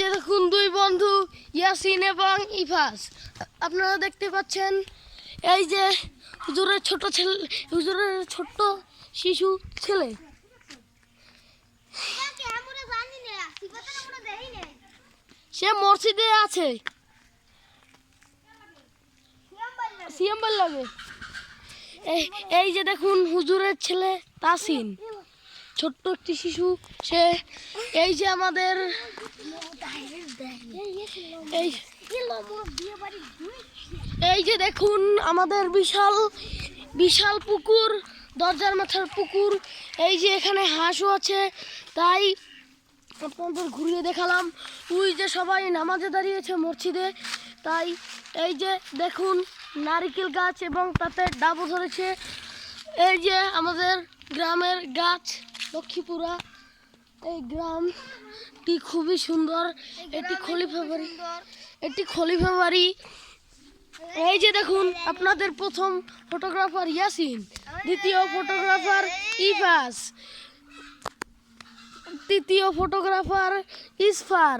যে দেখুন দুই বন্ধু ইয়াসিন এবং ইফাস, আপনারা দেখতে পাচ্ছেন এই যে হুজুরের ছোট ছেলে, হুজুরের ছোট্ট শিশু ছেলে। সে মসজিদে আছে, সিয়াম্বার লাগে। এই যে দেখুন হুজুরের ছেলে তাসিন, ছোট্ট একটি শিশু সে। এই যে আমাদের এই যে দেখুন আমাদের বিশাল বিশাল পুকুর, দরজার মাথার পুকুর। এই যে এখানে হাঁসও আছে, তাই আপনাদের ঘুরিয়ে দেখালাম। ওই যে সবাই নামাজে দাঁড়িয়েছে মসজিদে, তাই এই যে দেখুন নারকেল গাছ এবং তাতে ডাবও ধরেছে। এই যে আমাদের গ্রামের গাছ লক্ষ্মীপুরা, এই গ্রামটি খুবই সুন্দর। এটি খলিফা বাড়ি। এই যে দেখুন আপনাদের প্রথম ফটোগ্রাফার ইয়াসিন, দ্বিতীয় ফটোগ্রাফার ইফাস, তৃতীয় ফটোগ্রাফার ইসফার।